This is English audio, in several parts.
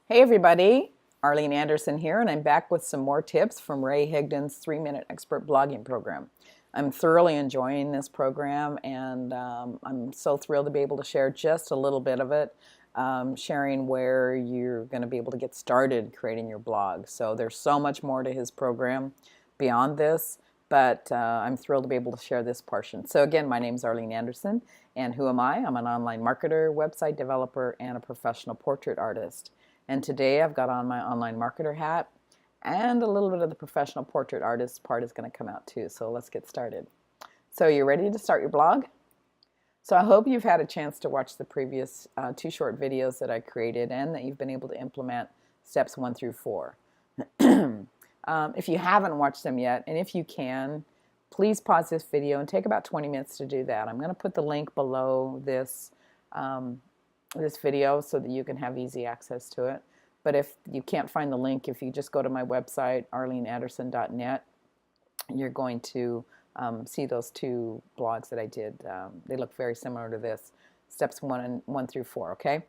Hey everybody, Arlene Anderson here, and I'm back with some more tips from Ray Higdon's 3-Minute Expert Blogging Program. I'm thoroughly enjoying this program, and I'm so thrilled to be able to share just a little bit of it, sharing where you're going to be able to get started creating your blog. So there's so much more to his program beyond this, but I'm thrilled to be able to share this portion. So again, my name is Arlene Anderson, and who am I? I'm an online marketer, website developer, and a professional portrait artist. And today I've got on my online marketer hat, and a little bit of the professional portrait artist part is going to come out too. So let's get started. So you ready to start your blog? So I hope you've had a chance to watch the previous two short videos that I created and that you've been able to implement steps 1 through 4. If you haven't watched them yet, and if you can, please pause this video and take about 20 minutes to do that. I'm going to put the link below this video so that you can have easy access to it. But if you can't find the link, if you just go to my website, arleneanderson.net, you're going to see those two blogs that I did. They look very similar to this, steps 1 through 4, okay?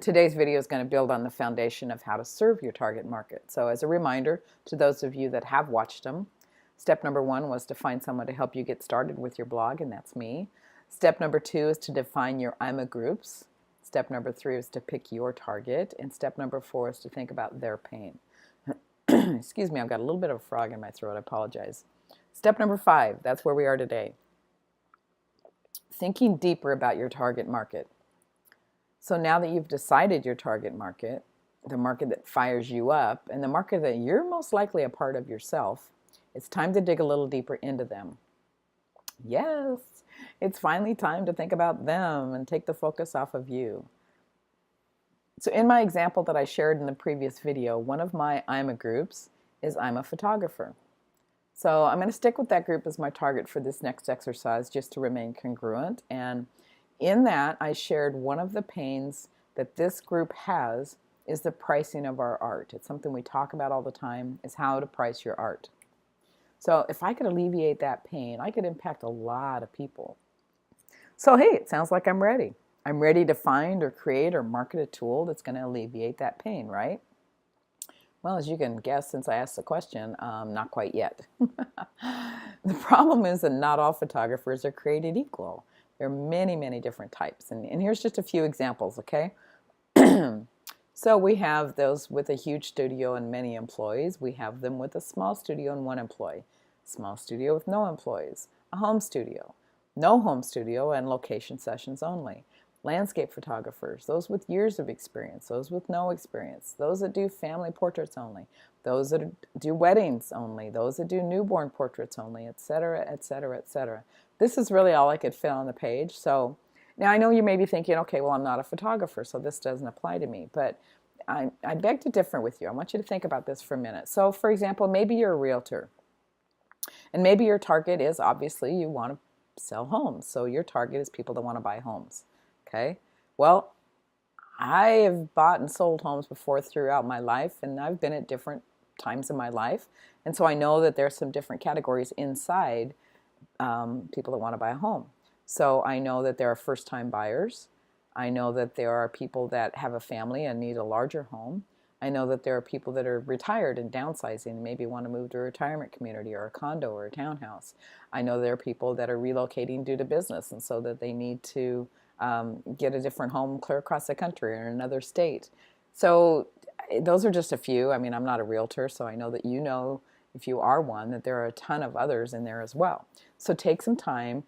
Today's video is going to build on the foundation of how to serve your target market. So as a reminder to those of you that have watched them, step number 1 was to find someone to help you get started with your blog, and that's me. Step number 2 is to define your IMA groups. Step number 3 is to pick your target, and step number 4 is to think about their pain. Excuse me, I've got a little bit of a frog in my throat, I apologize. Step number 5, that's where we are today. Thinking deeper about your target market. So now that you've decided your target market, the market that fires you up, and the market that you're most likely a part of yourself, it's time to dig a little deeper into them. Yes, it's finally time to think about them and take the focus off of you. So in my example that I shared in the previous video, one of my IMA groups is I'm a photographer. So I'm going to stick with that group as my target for this next exercise just to remain congruent. And in that, I shared one of the pains that this group has is the pricing of our art. It's something we talk about all the time, is how to price your art. So if I could alleviate that pain, I could impact a lot of people. So hey, it sounds like I'm ready. I'm ready to find or create or market a tool that's going to alleviate that pain, right? Well, as you can guess, since I asked the question, not quite yet. The problem is that not all photographers are created equal. There are many, many different types. And here's just a few examples, okay? So we have those with a huge studio and many employees. We have them with a small studio and 1 employee. Small studio with no employees. A home studio. No home studio and location sessions only. Landscape photographers, those with years of experience, those with no experience, those that do family portraits only, those that do weddings only, those that do newborn portraits only, etc., etc., etc. This is really all I could fit on the page. So now I know you may be thinking, okay, well, I'm not a photographer, so this doesn't apply to me, but I beg to differ with you. I want you to think about this for a minute. So for example, maybe you're a realtor, and maybe your target is obviously you want to sell homes. So your target is people that want to buy homes. Okay, well, I have bought and sold homes before throughout my life, and I've been at different times in my life, and so I know that there's some different categories inside people that want to buy a home. So I know that there are first-time buyers. I know that there are people that have a family and need a larger home. I know that there are people that are retired and downsizing and maybe want to move to a retirement community or a condo or a townhouse. I know there are people that are relocating due to business, and so that they need to get a different home clear across the country or in another state. So those are just a few. I mean, I'm not a realtor, so I know that you know, if you are one, that there are a ton of others in there as well. So take some time.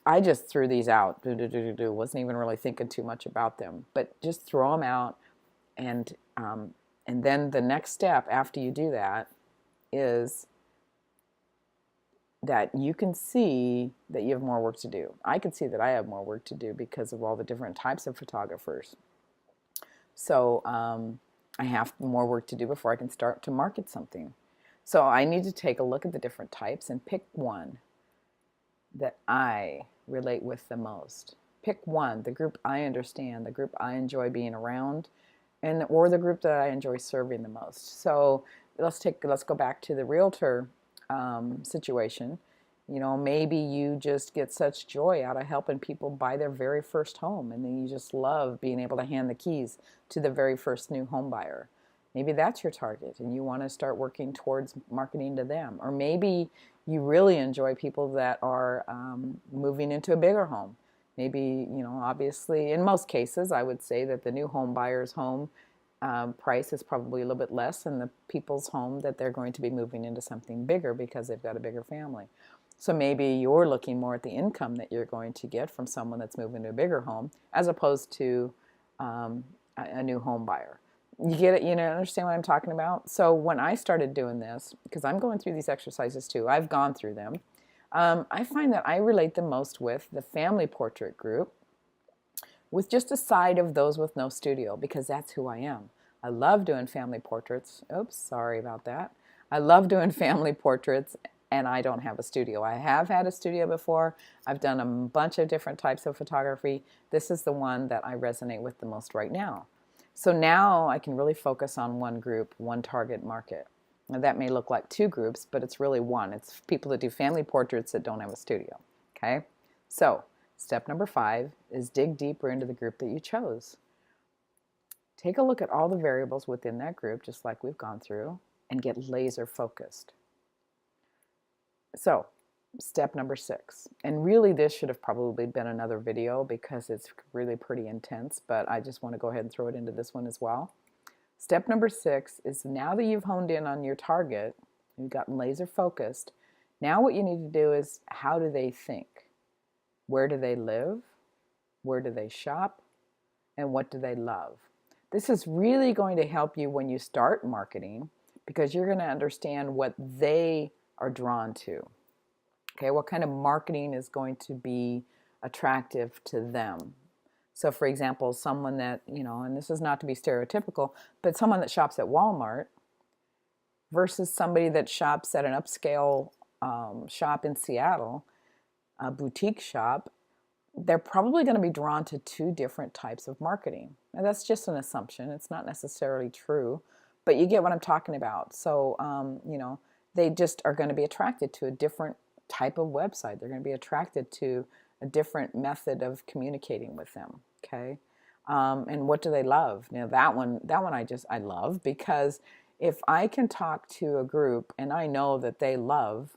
I just threw these out. Wasn't even really thinking too much about them, but just throw them out, and then the next step after you do that is that you can see that you have more work to do. I can see that I have more work to do because of all the different types of photographers. So I have more work to do before I can start to market something. So I need to take a look at the different types and pick one that I relate with the most. Pick one, the group I understand, the group I enjoy being around, or the group that I enjoy serving the most. So let's go back to the realtor situation. You know, maybe you just get such joy out of helping people buy their very first home, and then you just love being able to hand the keys to the very first new home buyer. Maybe that's your target and you want to start working towards marketing to them. Or maybe you really enjoy people that are moving into a bigger home. Maybe, you know, obviously, in most cases, I would say that the new home buyer's home price is probably a little bit less than the people's home that they're going to be moving into something bigger because they've got a bigger family. So maybe you're looking more at the income that you're going to get from someone that's moving to a bigger home as opposed to a new home buyer. You get it, you know, understand what I'm talking about? So when I started doing this, because I'm going through these exercises too, I've gone through them. I find that I relate the most with the family portrait group, with just a side of those with no studio, because that's who I am. I love doing family portraits. Oops, sorry about that. I love doing family portraits, and I don't have a studio. I have had a studio before. I've done a bunch of different types of photography. This is the one that I resonate with the most right now. So now I can really focus on one group, one target market. Now that may look like two groups, but it's really one. It's people that do family portraits that don't have a studio. Okay? So step number 5 is dig deeper into the group that you chose. Take a look at all the variables within that group, just like we've gone through, and get laser focused. So, step number 6, and really this should have probably been another video because it's really pretty intense, but I just want to go ahead and throw it into this one as well. Step number 6 is, now that you've honed in on your target, you've gotten laser focused, now what you need to do is, how do they think? Where do they live? Where do they shop? And what do they love? This is really going to help you when you start marketing, because you're going to understand what they are drawn to. Okay, what kind of marketing is going to be attractive to them? So for example, someone that, you know, and this is not to be stereotypical, but someone that shops at Walmart versus somebody that shops at an upscale shop in Seattle, a boutique shop, they're probably going to be drawn to two different types of marketing. Now that's just an assumption. It's not necessarily true, but you get what I'm talking about. So, you know, they just are going to be attracted to a different type of website. They're going to be attracted to a different method of communicating with them. Okay. And what do they love? You know, that one I love, because if I can talk to a group and I know that they love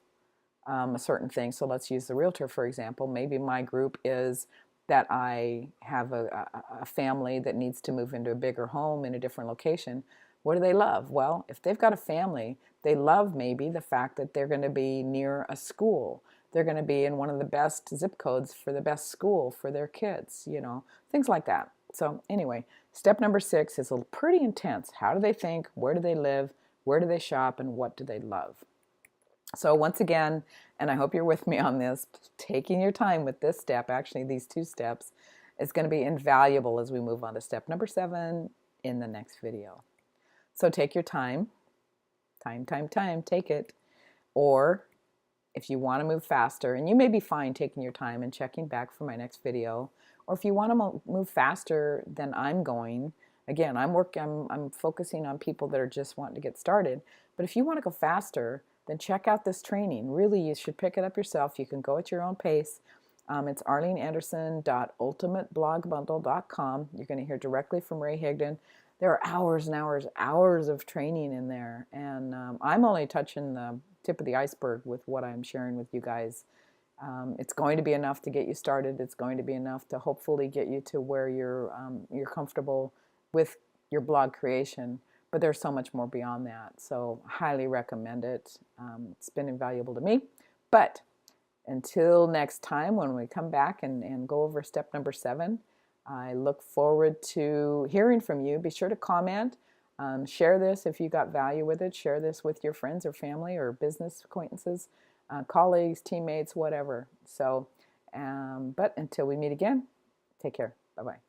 a certain thing. So let's use the realtor, for example. Maybe my group is that I have a family that needs to move into a bigger home in a different location. What do they love? Well, if they've got a family, they love maybe the fact that they're going to be near a school. They're going to be in one of the best zip codes for the best school for their kids, you know, things like that. So anyway, step number 6 is pretty intense. How do they think? Where do they live? Where do they shop? And what do they love? So once again, and I hope you're with me on this, taking your time with this step, actually these 2 steps, is going to be invaluable as we move on to step number 7 in the next video. So take your time, take it. Or if you want to move faster, and you may be fine taking your time and checking back for my next video, or if you want to move faster than I'm going, again, I'm focusing on people that are just wanting to get started. But if you want to go faster, then check out this training. Really, you should pick it up yourself. You can go at your own pace. It's arleneanderson.ultimateblogbundle.com. You're going to hear directly from Ray Higdon. There are hours and hours of training in there. And I'm only touching the tip of the iceberg with what I'm sharing with you guys. It's going to be enough to get you started. It's going to be enough to hopefully get you to where you're comfortable with your blog creation. But there's so much more beyond that. So highly recommend it. It's been invaluable to me. But until next time, when we come back and go over step number 7, I look forward to hearing from you. Be sure to comment. Share this if you got value with it. Share this with your friends or family or business acquaintances, colleagues, teammates, whatever. So, but until we meet again, take care. Bye-bye.